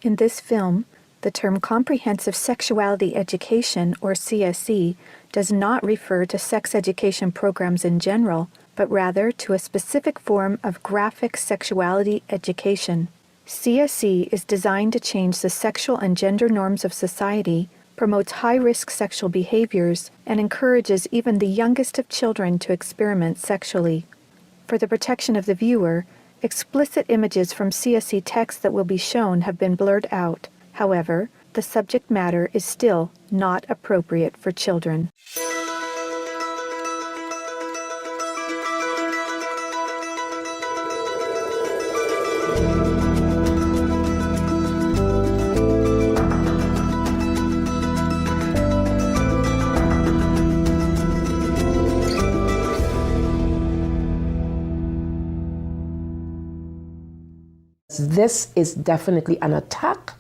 In this film, the term Comprehensive Sexuality Education, or CSE, does not refer to sex education programs in general, but rather to a specific form of graphic sexuality education. CSE is designed to change the sexual and gender norms of society, promotes high-risk sexual behaviors, and encourages even the youngest of children to experiment sexually. For the protection of the viewer, explicit images from CSE texts that will be shown have been blurred out. However, the subject matter is still not appropriate for children. This is definitely an attack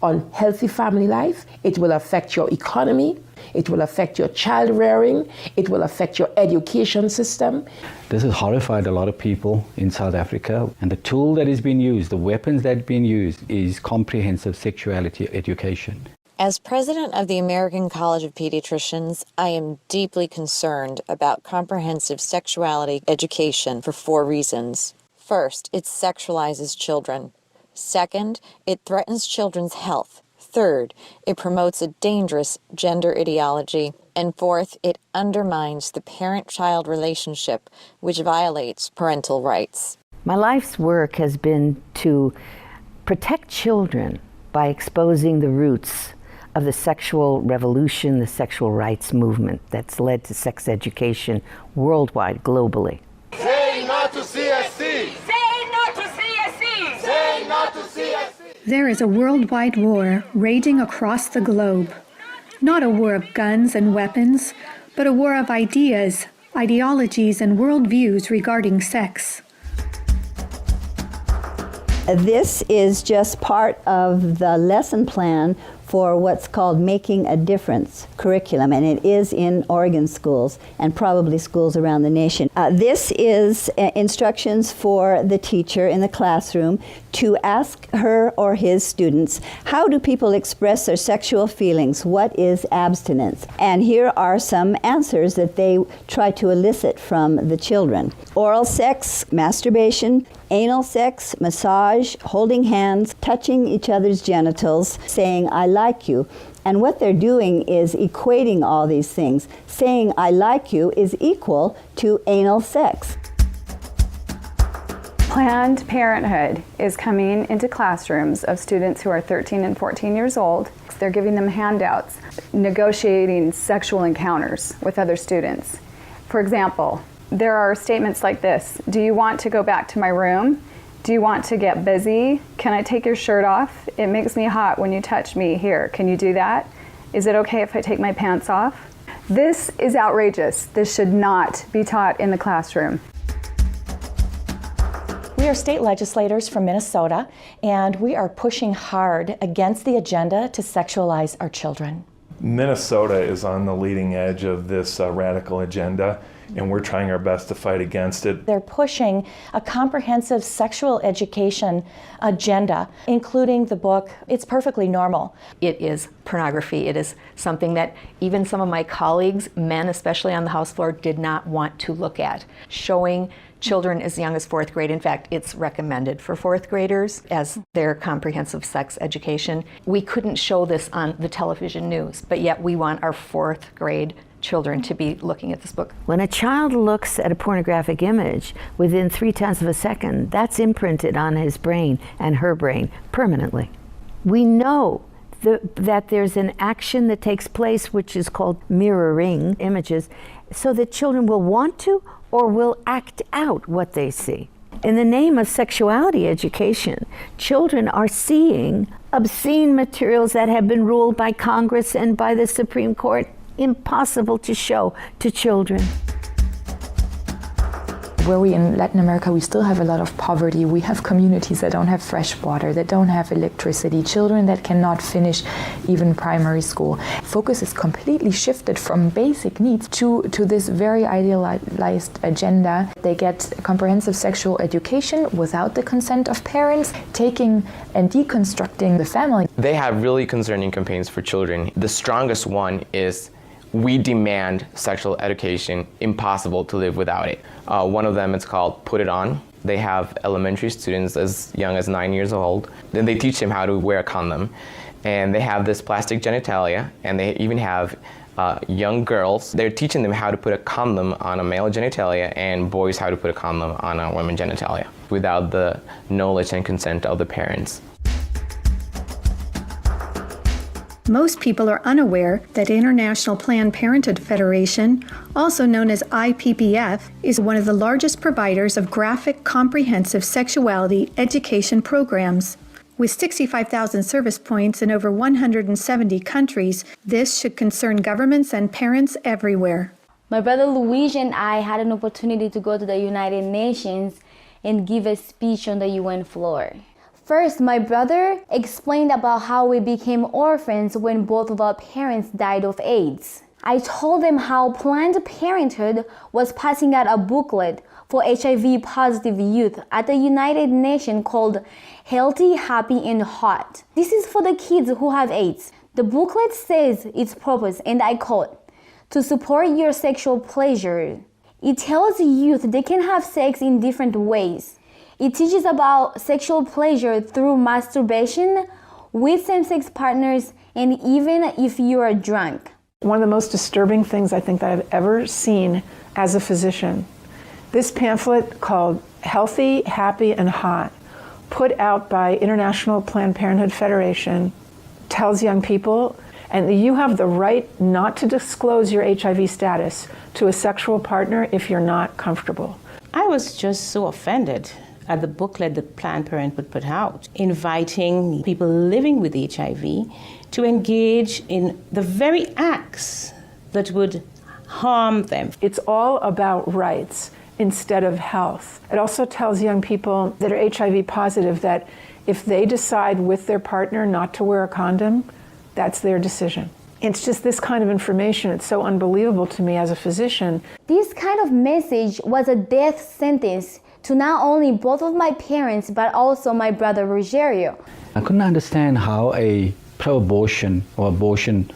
on healthy family life. It will affect your economy. It will affect your child rearing. It will affect your education system. This has horrified a lot of people in South Africa. And the tool that is being used, the weapons that are being used, is comprehensive sexuality education. As president of the American College of Pediatricians, I am deeply concerned about comprehensive sexuality education for 4 reasons. First, it sexualizes children. Second, it threatens children's health. Third, it promotes a dangerous gender ideology. And fourth, it undermines the parent-child relationship, which violates parental rights. My life's work has been to protect children by exposing the roots of the sexual revolution, the sexual rights movement that's led to sex education worldwide, globally. Say not to CSC! Say not to CSC! Say not to CSC! There is a worldwide war raging across the globe. Not a war of guns and weapons, but a war of ideas, ideologies, and worldviews regarding sex. This is just part of the lesson plan for what's called Making a Difference curriculum, and it is in Oregon schools and probably schools around the nation. This is instructions for the teacher in the classroom to ask her or his students, how do people express their sexual feelings? What is abstinence? And here are some answers that they try to elicit from the children. Oral sex, masturbation, anal sex, massage, holding hands, touching each other's genitals, saying, I like you. And what they're doing is equating all these things. Saying, I like you is equal to anal sex. Planned Parenthood is coming into classrooms of students who are 13 and 14 years old. They're giving them handouts, negotiating sexual encounters with other students. For example, there are statements like this: do you want to go back to my room? Do you want to get busy? Can I take your shirt off? It makes me hot when you touch me. Here, can you do that? Is it okay if I take my pants off? This is outrageous. This should not be taught in the classroom. We are state legislators from Minnesota, and we are pushing hard against the agenda to sexualize our children. Minnesota is on the leading edge of this radical agenda, and we're trying our best to fight against it. They're pushing a comprehensive sexual education agenda, including the book, It's Perfectly Normal. It is pornography. It is something that even some of my colleagues, men especially on the House floor, did not want to look at. Showing children as young as 4th grade. In fact, it's recommended for 4th graders as their comprehensive sex education. We couldn't show this on the television news, but yet we want our 4th grade children to be looking at this book. When a child looks at a pornographic image, within 0.3 of a second, that's imprinted on his brain and her brain permanently. We know that there's an action that takes place which is called mirroring images, so that children will want to or will act out what they see. In the name of sexuality education, children are seeing obscene materials that have been ruled by Congress and by the Supreme Court impossible to show to children. Where we in Latin America, we still have a lot of poverty. We have communities that don't have fresh water, that don't have electricity, children that cannot finish even primary school. Focus is completely shifted from basic needs to this very idealized agenda. They get comprehensive sexual education without the consent of parents, taking and deconstructing the family. They have really concerning campaigns for children. The strongest one is "We demand sexual education, impossible to live without it." One of them is called "Put It On." They have elementary students as young as 9 years old. Then they teach them how to wear a condom. And they have this plastic genitalia, and they even have young girls. They're teaching them how to put a condom on a male genitalia and boys how to put a condom on a woman genitalia without the knowledge and consent of the parents. Most people are unaware that International Planned Parenthood Federation, also known as IPPF, is one of the largest providers of graphic, comprehensive sexuality education programs. With 65,000 service points in over 170 countries, this should concern governments and parents everywhere. My brother Luigi and I had an opportunity to go to the United Nations and give a speech on the UN floor. First, my brother explained about how we became orphans when both of our parents died of AIDS. I told them how Planned Parenthood was passing out a booklet for HIV-positive youth at the United Nations called Healthy, Happy, and Hot. This is for the kids who have AIDS. The booklet says its purpose, and I quote, "To support your sexual pleasure." It tells youth they can have sex in different ways. It teaches about sexual pleasure through masturbation, with same-sex partners, and even if you are drunk. One of the most disturbing things I think that I've ever seen as a physician, this pamphlet called Healthy, Happy, and Hot, put out by International Planned Parenthood Federation, tells young people, and you have the right not to disclose your HIV status to a sexual partner if you're not comfortable. I was just so offended at the booklet that Planned Parenthood put out, inviting people living with HIV to engage in the very acts that would harm them. It's all about rights instead of health. It also tells young people that are HIV positive that if they decide with their partner not to wear a condom, that's their decision. It's just this kind of information. It's so unbelievable to me as a physician. This kind of message was a death sentence to not only both of my parents, but also my brother Rogerio. I couldn't understand how a pro-abortion or abortion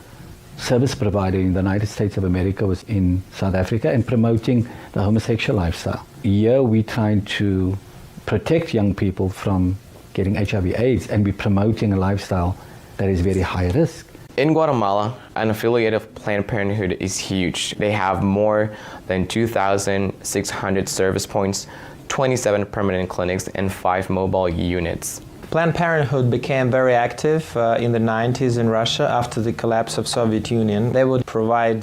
service provider in the United States of America was in South Africa and promoting the homosexual lifestyle. Here we're trying to protect young people from getting HIV/AIDS, and we're promoting a lifestyle that is very high risk. In Guatemala, an affiliate of Planned Parenthood is huge. They have more than 2,600 service points, 27 permanent clinics, and 5 mobile units. Planned Parenthood became very active in the 90s in Russia after the collapse of Soviet Union. They would provide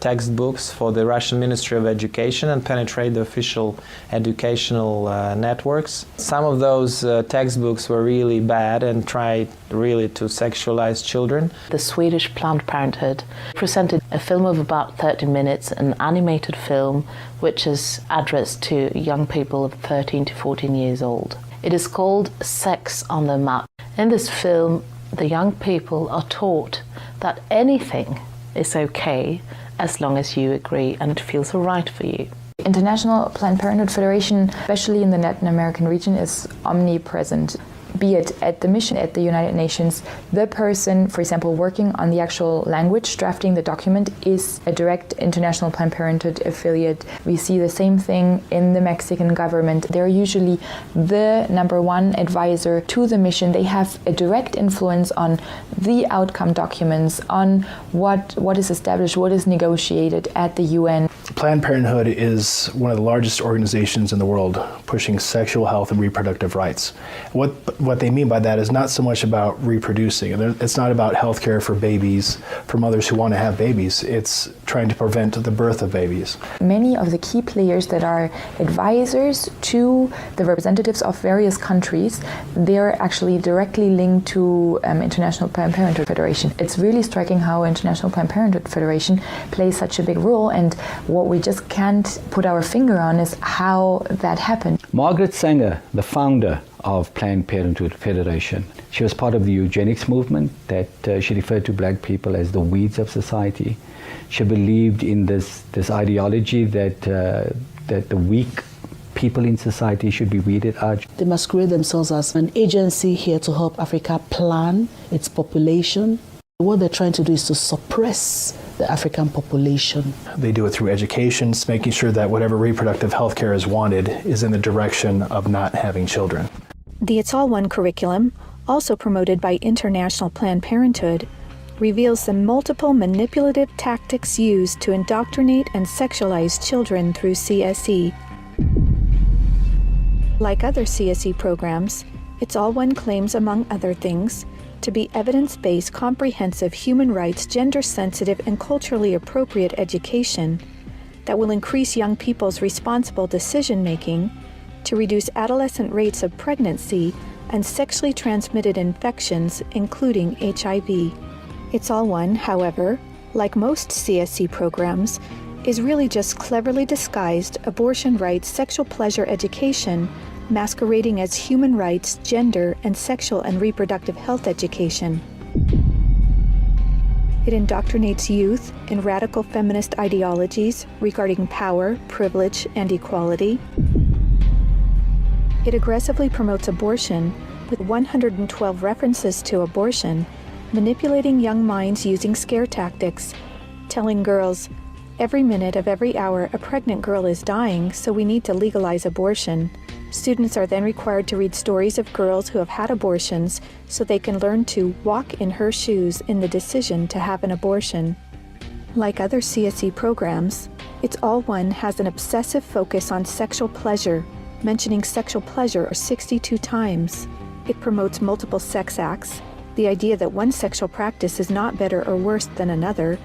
textbooks for the Russian Ministry of Education and penetrate the official educational networks. Some of those textbooks were really bad and tried really to sexualize children. The Swedish Planned Parenthood presented a film of about 30 minutes, an animated film which is addressed to young people of 13 to 14 years old. It is called Sex on the Map. In this film, the young people are taught that anything is okay as long as you agree and it feels right for you. International Planned Parenthood Federation, especially in the Latin American region, is omnipresent. Be it at the mission at the United Nations, the person, for example, working on the actual language, drafting the document, is a direct International Planned Parenthood affiliate. We see the same thing in the Mexican government. They're usually the #1 advisor to the mission. They have a direct influence on the outcome documents, on what is established, what is negotiated at the UN. Planned Parenthood is one of the largest organizations in the world pushing sexual health and reproductive rights. What they mean by that is not so much about reproducing. It's not about health care for babies, for mothers who want to have babies. It's trying to prevent the birth of babies. Many of the key players that are advisors to the representatives of various countries, they're actually directly linked to International Planned Parenthood Federation. It's really striking how International Planned Parenthood Federation plays such a big role, and what we just can't put our finger on is how that happened. Margaret Sanger, the founder of Planned Parenthood Federation, she was part of the eugenics movement that she referred to black people as the weeds of society. She believed in this ideology that the weak people in society should be weeded out. They masquerade themselves as an agency here to help Africa plan its population. What they're trying to do is to suppress the African population. They do it through education, making sure that whatever reproductive health care is wanted is in the direction of not having children. The It's All One curriculum, also promoted by International Planned Parenthood, reveals the multiple manipulative tactics used to indoctrinate and sexualize children through CSE. Like other CSE programs, It's All One claims, among other things, to be evidence-based, comprehensive, human rights, gender-sensitive, and culturally appropriate education that will increase young people's responsible decision-making, to reduce adolescent rates of pregnancy and sexually transmitted infections, including HIV. It's All One, however, like most CSE programs, is really just cleverly disguised abortion rights, sexual pleasure education, masquerading as human rights, gender, and sexual and reproductive health education. It indoctrinates youth in radical feminist ideologies regarding power, privilege, and equality. It aggressively promotes abortion with 112 references to abortion, manipulating young minds using scare tactics, telling girls, every minute of every hour a pregnant girl is dying, so we need to legalize abortion. Students are then required to read stories of girls who have had abortions so they can learn to walk in her shoes in the decision to have an abortion. Like other CSE programs, It's All One has an obsessive focus on sexual pleasure, mentioning sexual pleasure 62 times. It promotes multiple sex acts, the idea that one sexual practice is not better or worse than another,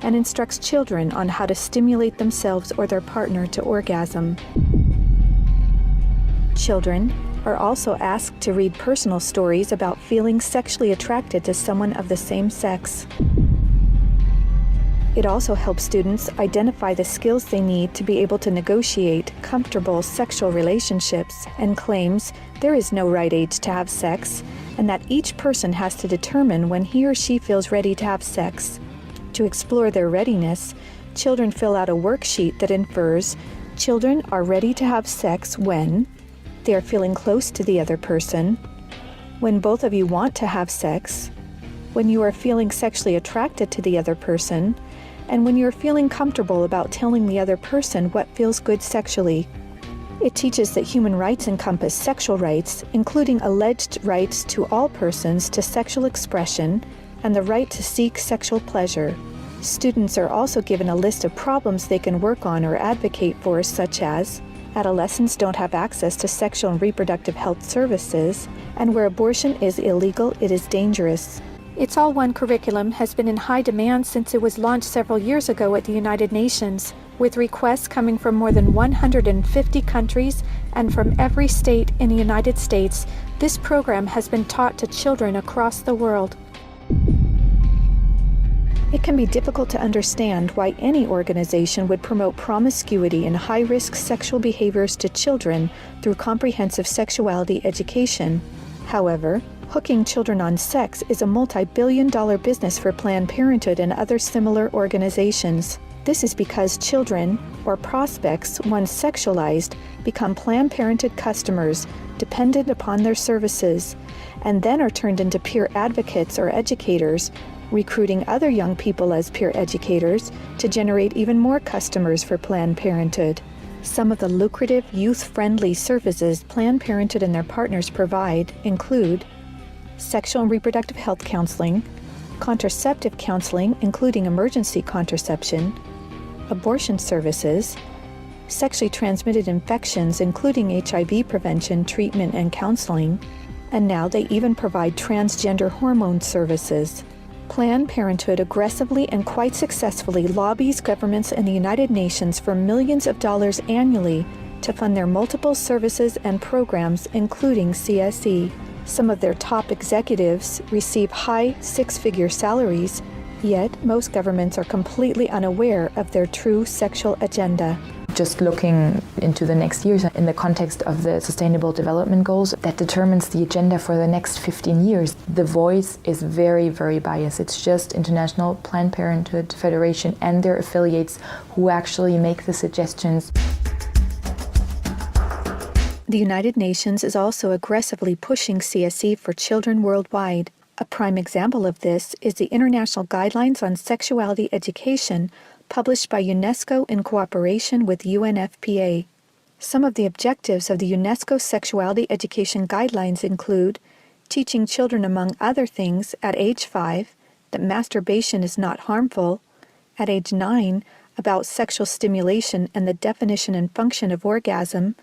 and instructs children on how to stimulate themselves or their partner to orgasm. Children are also asked to read personal stories about feeling sexually attracted to someone of the same sex. It also helps students identify the skills they need to be able to negotiate comfortable sexual relationships, and claims there is no right age to have sex, and that each person has to determine when he or she feels ready to have sex. To explore their readiness, children fill out a worksheet that infers children are ready to have sex when they are feeling close to the other person, when both of you want to have sex, when you are feeling sexually attracted to the other person, and when you are feeling comfortable about telling the other person what feels good sexually. It teaches that human rights encompass sexual rights, including alleged rights to all persons to sexual expression and the right to seek sexual pleasure. Students are also given a list of problems they can work on or advocate for, such as adolescents don't have access to sexual and reproductive health services, and where abortion is illegal, it is dangerous. It's All One curriculum has been in high demand since it was launched several years ago at the United Nations, with requests coming from more than 150 countries and from every state in the United States. This program has been taught to children across the world. It can be difficult to understand why any organization would promote promiscuity and high-risk sexual behaviors to children through comprehensive sexuality education. However, hooking children on sex is a multi-billion-dollar business for Planned Parenthood and other similar organizations. This is because children, or prospects, once sexualized, become Planned Parenthood customers dependent upon their services, and then are turned into peer advocates or educators, recruiting other young people as peer educators to generate even more customers for Planned Parenthood. Some of the lucrative, youth-friendly services Planned Parenthood and their partners provide include sexual and reproductive health counseling, contraceptive counseling, including emergency contraception, abortion services, sexually transmitted infections, including HIV prevention, treatment, and counseling, and now they even provide transgender hormone services. Planned Parenthood aggressively and quite successfully lobbies governments and the United Nations for millions of dollars annually to fund their multiple services and programs, including CSE. Some of their top executives receive high six-figure salaries, Yet, most governments are completely unaware of their true sexual agenda. Just looking into the next years in the context of the Sustainable Development Goals, that determines the agenda for the next 15 years. The voice is very, very biased. It's just International Planned Parenthood Federation and their affiliates who actually make the suggestions. The United Nations is also aggressively pushing CSE for children worldwide. A prime example of this is the International Guidelines on Sexuality Education, published by UNESCO in cooperation with UNFPA. Some of the objectives of the UNESCO Sexuality Education Guidelines include teaching children, among other things, at age 5, that masturbation is not harmful, at age 9, about sexual stimulation and the definition and function of orgasm,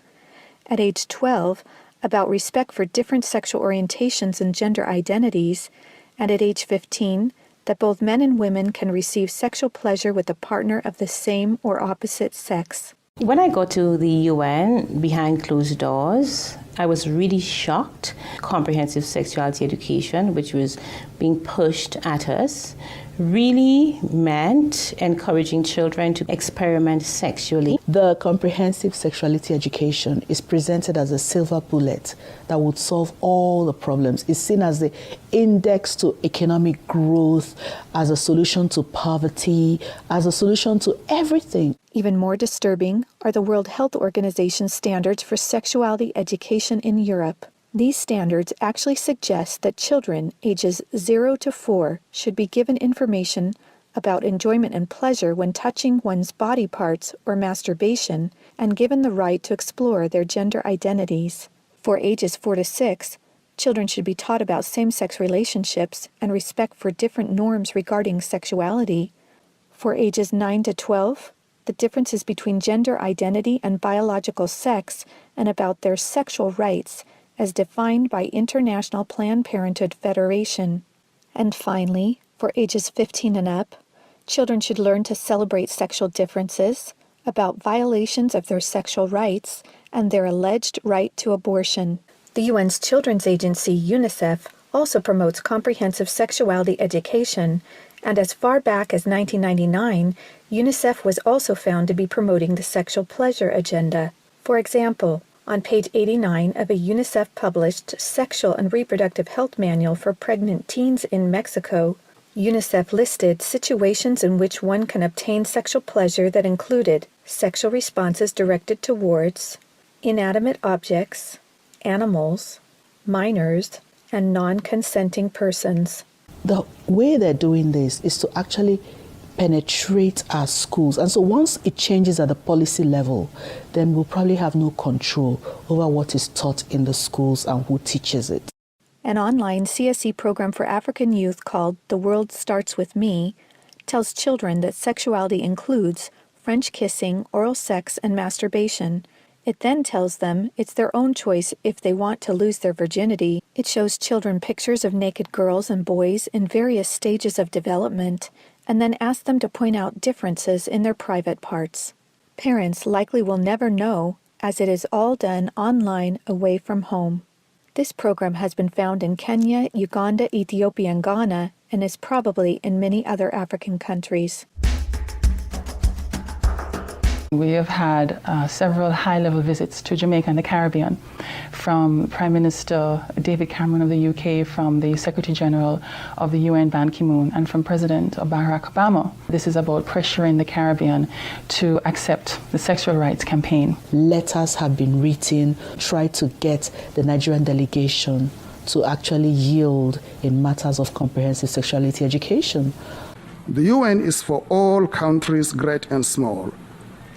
at age 12, about respect for different sexual orientations and gender identities, and at age 15, that both men and women can receive sexual pleasure with a partner of the same or opposite sex. When I got to the UN behind closed doors, I was really shocked. Comprehensive sexuality education, which was being pushed at us, really meant encouraging children to experiment sexually. The comprehensive sexuality education is presented as a silver bullet that would solve all the problems. It's seen as the index to economic growth, as a solution to poverty, as a solution to everything. Even more disturbing are the World Health Organization standards for sexuality education in Europe. These standards actually suggest that children ages 0 to 4 should be given information about enjoyment and pleasure when touching one's body parts or masturbation, and given the right to explore their gender identities. For ages 4 to 6, children should be taught about same-sex relationships and respect for different norms regarding sexuality. For ages 9 to 12, the differences between gender identity and biological sex, and about their sexual rights as defined by International Planned Parenthood Federation. And finally, for ages 15 and up, children should learn to celebrate sexual differences, about violations of their sexual rights, and their alleged right to abortion. The UN's Children's Agency, UNICEF, also promotes comprehensive sexuality education, and as far back as 1999, UNICEF was also found to be promoting the sexual pleasure agenda. For example, on page 89 of a UNICEF-published Sexual and Reproductive Health Manual for Pregnant Teens in Mexico, UNICEF listed situations in which one can obtain sexual pleasure that included sexual responses directed towards inanimate objects, animals, minors, and non-consenting persons. The way they're doing this is to actually penetrate our schools. And so once it changes at the policy level, then we'll probably have no control over what is taught in the schools and who teaches it. An online CSE program for African youth called The World Starts With Me tells children that sexuality includes French kissing, oral sex, and masturbation. It then tells them it's their own choice if they want to lose their virginity. It shows children pictures of naked girls and boys in various stages of development, and then asks them to point out differences in their private parts. Parents likely will never know, as it is all done online away from home. This program has been found in Kenya, Uganda, Ethiopia, and Ghana, and is probably in many other African countries. We have had several high-level visits to Jamaica and the Caribbean from Prime Minister David Cameron of the UK, from the Secretary General of the UN Ban Ki-moon, and from President Barack Obama. This is about pressuring the Caribbean to accept the sexual rights campaign. Letters have been written, try to get the Nigerian delegation to actually yield in matters of comprehensive sexuality education. The UN is for all countries, great and small.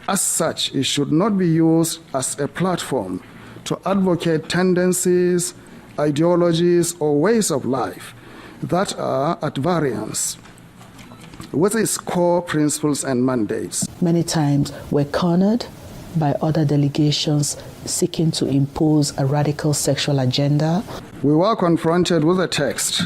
As such, it should not be used as a platform to advocate tendencies, ideologies, or ways of life that are at variance with its core principles and mandates. Many times we're cornered by other delegations seeking to impose a radical sexual agenda. We were confronted with a text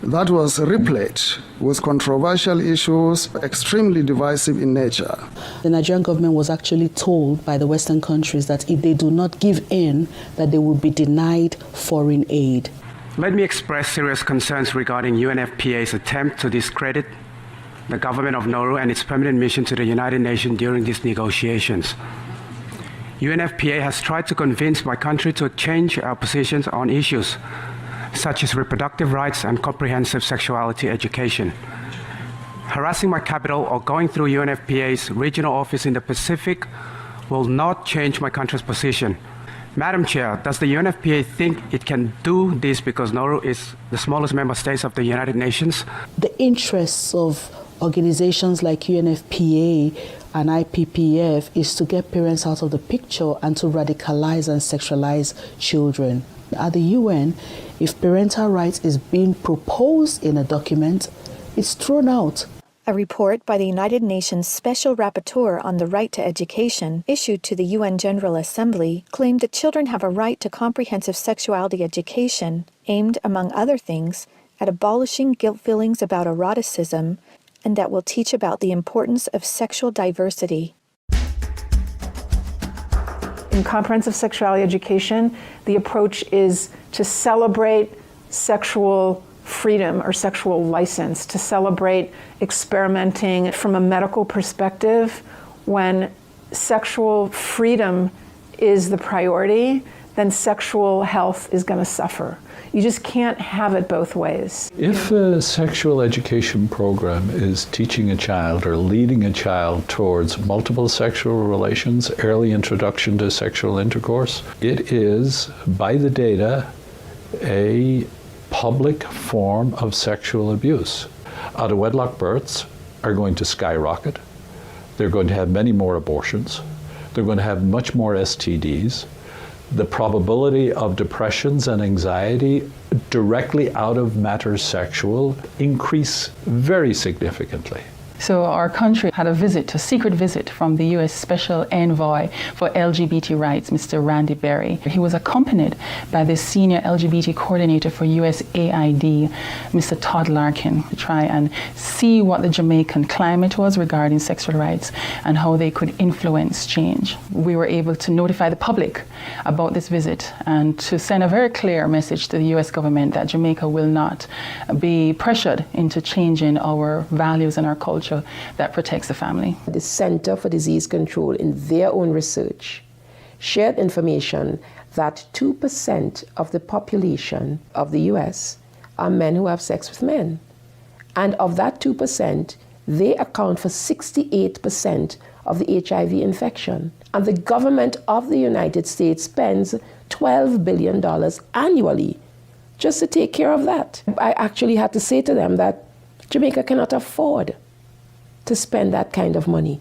that was replete with controversial issues, extremely divisive in nature. The Nigerian government was actually told by the Western countries that if they do not give in, that they will be denied foreign aid. Let me express serious concerns regarding UNFPA's attempt to discredit the government of Nauru and its permanent mission to the United Nations during these negotiations. UNFPA has tried to convince my country to change our positions on issues such as reproductive rights and comprehensive sexuality education. Harassing my capital or going through UNFPA's regional office in the Pacific will not change my country's position. Madam Chair, does the UNFPA think it can do this because Nauru is the smallest member state of the United Nations? The interests of organizations like UNFPA and IPPF is to get parents out of the picture and to radicalize and sexualize children. At the UN, if parental rights is being proposed in a document, it's thrown out. A report by the United Nations Special Rapporteur on the Right to Education, issued to the UN General Assembly, claimed that children have a right to comprehensive sexuality education, aimed, among other things, at abolishing guilt feelings about eroticism, and that will teach about the importance of sexual diversity. In comprehensive sexuality education, the approach is to celebrate sexual freedom or sexual license, to celebrate experimenting from a medical perspective. When sexual freedom is the priority, then sexual health is going to suffer. You just can't have it both ways. If a sexual education program is teaching a child or leading a child towards multiple sexual relations, early introduction to sexual intercourse, it is, by the data, a public form of sexual abuse. Out-of-wedlock births are going to skyrocket. They're going to have many more abortions. They're going to have much more STDs. The probability of depressions and anxiety directly out of matters sexual increase very significantly. So our country had a secret visit from the U.S. Special Envoy for LGBT rights, Mr. Randy Berry. He was accompanied by the senior LGBT coordinator for USAID, Mr. Todd Larkin, to try and see what the Jamaican climate was regarding sexual rights and how they could influence change. We were able to notify the public about this visit and to send a very clear message to the U.S. government that Jamaica will not be pressured into changing our values and our culture that protects the family. The Center for Disease Control, in their own research, shared information that 2% of the population of the US are men who have sex with men. And of that 2%, they account for 68% of the HIV infection. And the government of the United States spends $12 billion annually just to take care of that. I actually had to say to them that Jamaica cannot afford to spend that kind of money.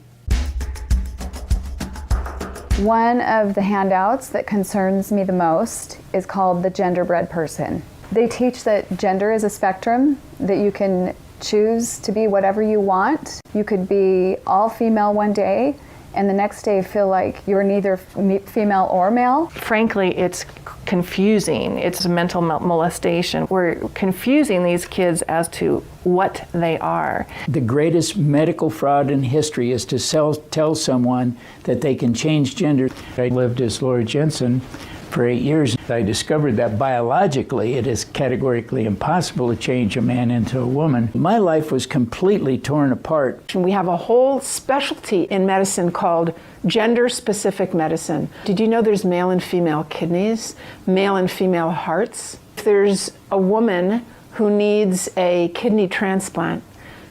One of the handouts that concerns me the most is called the Genderbread Person. They teach that gender is a spectrum, that you can choose to be whatever you want. You could be all female one day and the next day feel like you're neither female or male. Frankly, it's confusing. It's a mental molestation. We're confusing these kids as to what they are. The greatest medical fraud in history is to tell someone that they can change gender. I lived as Laura Jensen for 8 years. I discovered that biologically it is categorically impossible to change a man into a woman. My life was completely torn apart. We have a whole specialty in medicine called gender-specific medicine. Did you know there's male and female kidneys, male and female hearts? If there's a woman who needs a kidney transplant,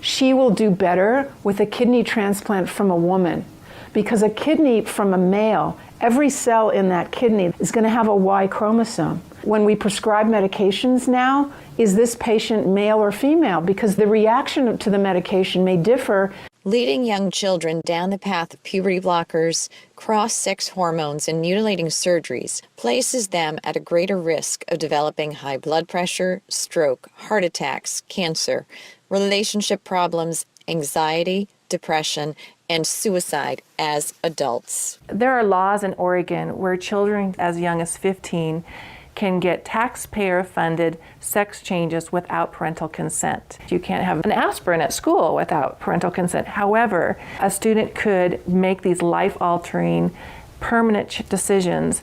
she will do better with a kidney transplant from a woman, because a kidney from a male, every cell in that kidney is going to have a Y chromosome. When we prescribe medications now, is this patient male or female? Because the reaction to the medication may differ. Leading young children down the path of puberty blockers, cross-sex hormones, and mutilating surgeries places them at a greater risk of developing high blood pressure, stroke, heart attacks, cancer, relationship problems, anxiety, depression, and suicide as adults. There are laws in Oregon where children as young as 15 can get taxpayer-funded sex changes without parental consent. You can't have an aspirin at school without parental consent. However, a student could make these life-altering, permanent decisions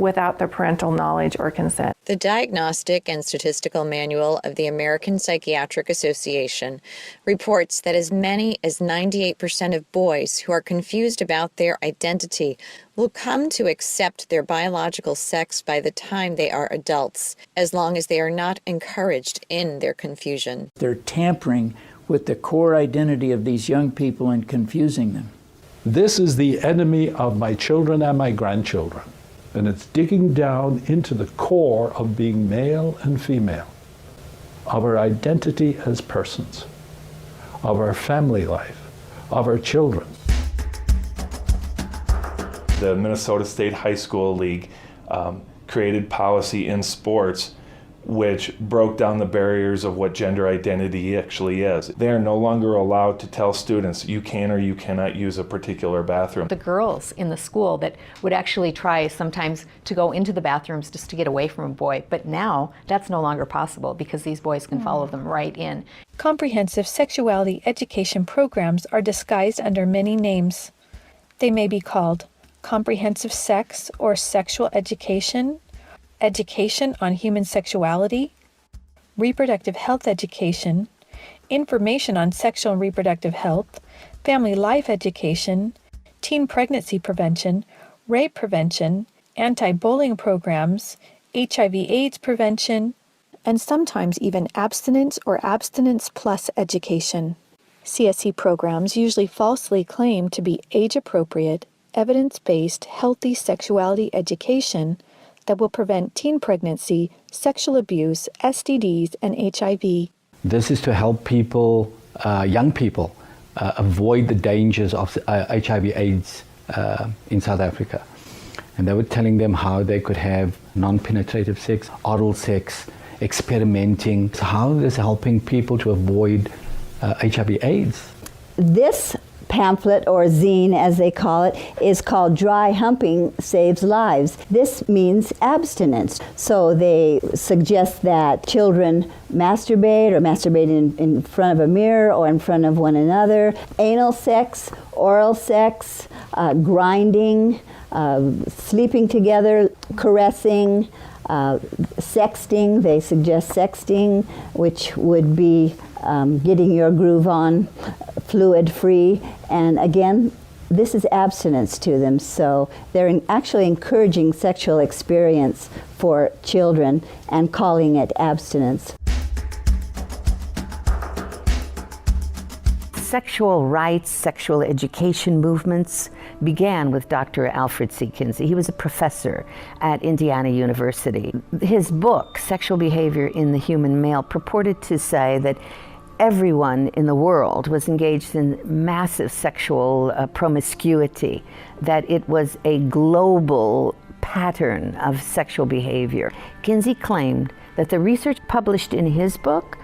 without the parental knowledge or consent. The Diagnostic and Statistical Manual of the American Psychiatric Association reports that as many as 98% of boys who are confused about their identity will come to accept their biological sex by the time they are adults, as long as they are not encouraged in their confusion. They're tampering with the core identity of these young people and confusing them. This is the enemy of my children and my grandchildren. And it's digging down into the core of being male and female, of our identity as persons, of our family life, of our children. The Minnesota State High School League created policy in sports which broke down the barriers of what gender identity actually is. They are no longer allowed to tell students you can or you cannot use a particular bathroom. The girls in the school that would actually try sometimes to go into the bathrooms just to get away from a boy, but now that's no longer possible because these boys can follow them right in. Comprehensive sexuality education programs are disguised under many names. They may be called comprehensive sex or sexual education, education on human sexuality, reproductive health education, information on sexual and reproductive health, family life education, teen pregnancy prevention, rape prevention, anti-bullying programs, HIV/AIDS prevention, and sometimes even abstinence or abstinence plus education. CSE programs usually falsely claim to be age-appropriate, evidence-based, healthy sexuality education that will prevent teen pregnancy, sexual abuse, STDs, and HIV. This is to help people, young people, avoid the dangers of HIV/AIDS in South Africa. And they were telling them how they could have non-penetrative sex, oral sex, experimenting. So how is this helping people to avoid HIV/AIDS? This pamphlet, or zine as they call it, is called Dry Humping Saves Lives. This means abstinence. So they suggest that children masturbate or masturbate in front of a mirror or in front of one another. Anal sex, oral sex, grinding, sleeping together, caressing, sexting. They suggest sexting, which would be getting your groove on, fluid-free, and again, this is abstinence to them, so they're actually encouraging sexual experience for children and calling it abstinence. Sexual rights, sexual education movements began with Dr. Alfred C. Kinsey. He was a professor at Indiana University. His book, Sexual Behavior in the Human Male, purported to say that everyone in the world was engaged in massive sexual promiscuity, that it was a global pattern of sexual behavior. Kinsey claimed that the research published in his book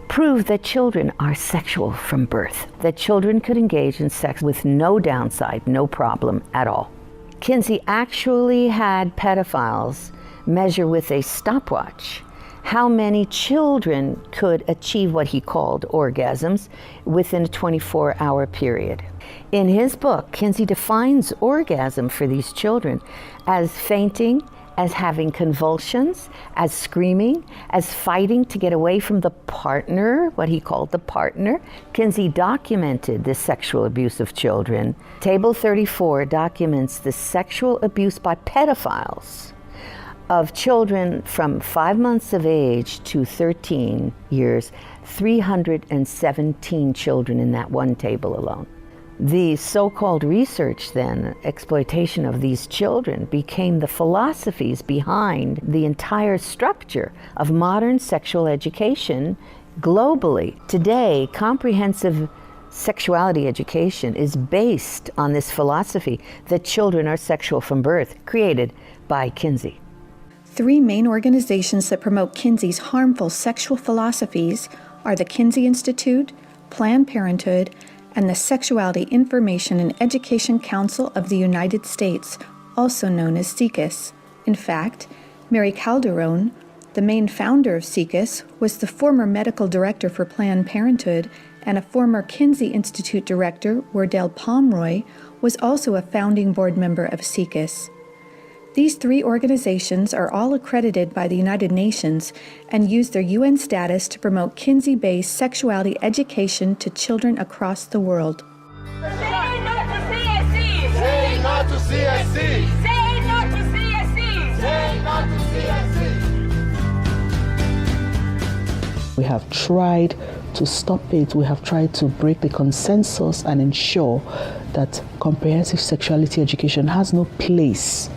proved that children are sexual from birth, that children could engage in sex with no downside, no problem at all. Kinsey actually had pedophiles measure with a stopwatch how many children could achieve what he called orgasms within a 24-hour period. In his book, Kinsey defines orgasm for these children as fainting, as having convulsions, as screaming, as fighting to get away from the partner, what he called the partner. Kinsey documented the sexual abuse of children. Table 34 documents the sexual abuse by pedophiles of children from 5 months of age to 13 years, 317 children in that one table alone. The so-called research then, exploitation of these children, became the philosophies behind the entire structure of modern sexual education globally. Today, comprehensive sexuality education is based on this philosophy that children are sexual from birth, created by Kinsey. 3 main organizations that promote Kinsey's harmful sexual philosophies are the Kinsey Institute, Planned Parenthood, and the Sexuality Information and Education Council of the United States, also known as SIECUS. In fact, Mary Calderon, the main founder of SIECUS, was the former medical director for Planned Parenthood, and a former Kinsey Institute director, Wardell Pomeroy, was also a founding board member of SIECUS. These 3 organizations are all accredited by the United Nations and use their UN status to promote Kinsey-based sexuality education to children across the world. Say no to CSC! Say no to CSC! Say no to CSC! Say no to CSC! We have tried to stop it. We have tried to break the consensus and ensure that comprehensive sexuality education has no place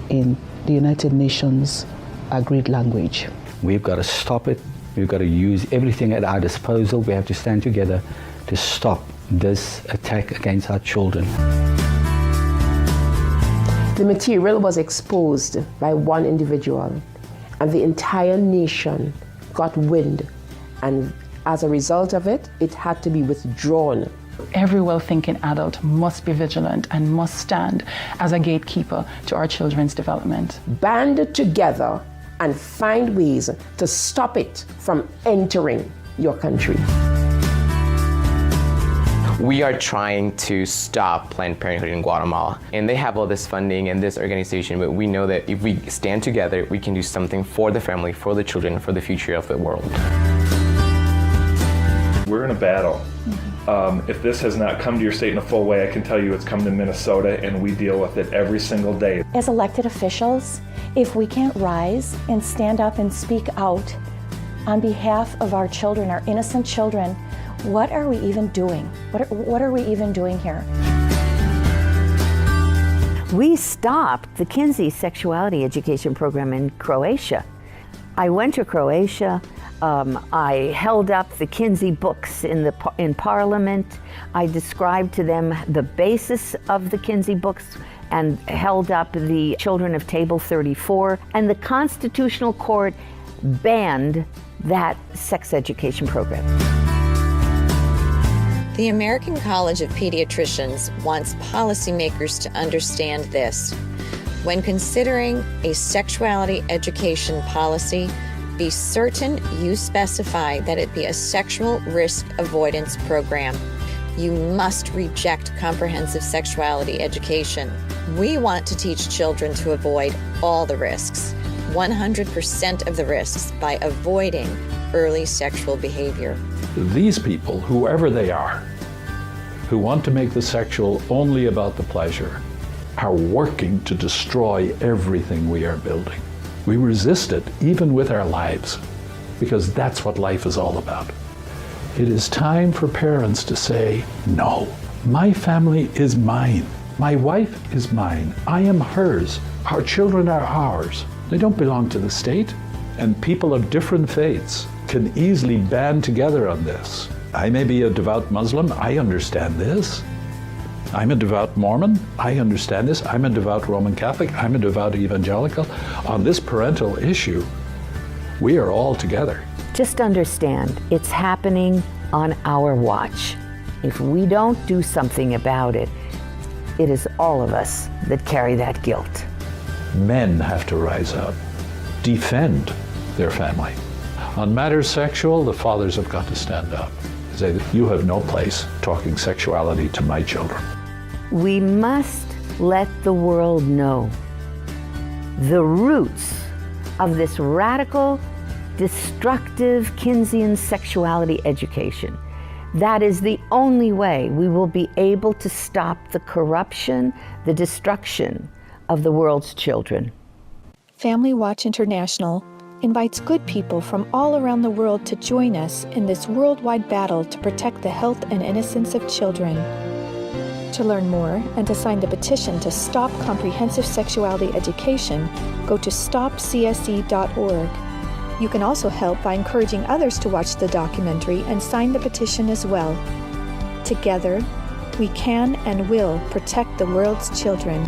in the United Nations agreed language. We've got to stop it. We've got to use everything at our disposal. We have to stand together to stop this attack against our children. The material was exposed by one individual, and the entire nation got wind, and as a result of it, it had to be withdrawn. Every well-thinking adult must be vigilant and must stand as a gatekeeper to our children's development. Band together and find ways to stop it from entering your country. We are trying to stop Planned Parenthood in Guatemala, and they have all this funding and this organization, but we know that if we stand together, we can do something for the family, for the children, for the future of the world. We're in a battle. If this has not come to your state in a full way, I can tell you it's come to Minnesota, and we deal with it every single day. As elected officials, if we can't rise and stand up and speak out on behalf of our children, our innocent children, what are we even doing? What are we even doing here? We stopped the Kinsey sexuality education program in Croatia. I went to Croatia. I held up the Kinsey books in Parliament. I described to them the basis of the Kinsey books and held up the children of Table 34. And the Constitutional Court banned that sex education program. The American College of Pediatricians wants policymakers to understand this. When considering a sexuality education policy, be certain you specify that it be a sexual risk avoidance program. You must reject comprehensive sexuality education. We want to teach children to avoid all the risks, 100% of the risks, by avoiding early sexual behavior. These people, whoever they are, who want to make the sexual only about the pleasure, are working to destroy everything we are building. We resist it, even with our lives, because that's what life is all about. It is time for parents to say, no, my family is mine. My wife is mine. I am hers. Our children are ours. They don't belong to the state. And people of different faiths can easily band together on this. I may be a devout Muslim. I understand this. I'm a devout Mormon. I understand this. I'm a devout Roman Catholic. I'm a devout evangelical. On this parental issue, we are all together. Just understand, it's happening on our watch. If we don't do something about it, it is all of us that carry that guilt. Men have to rise up, defend their family. On matters sexual, the fathers have got to stand up. Say, you have no place talking sexuality to my children. We must let the world know the roots of this radical, destructive Kinseyan sexuality education. That is the only way we will be able to stop the corruption, the destruction of the world's children. Family Watch International invites good people from all around the world to join us in this worldwide battle to protect the health and innocence of children. To learn more and to sign the petition to stop comprehensive sexuality education, go to stopcsc.org. You can also help by encouraging others to watch the documentary and sign the petition as well. Together, we can and will protect the world's children.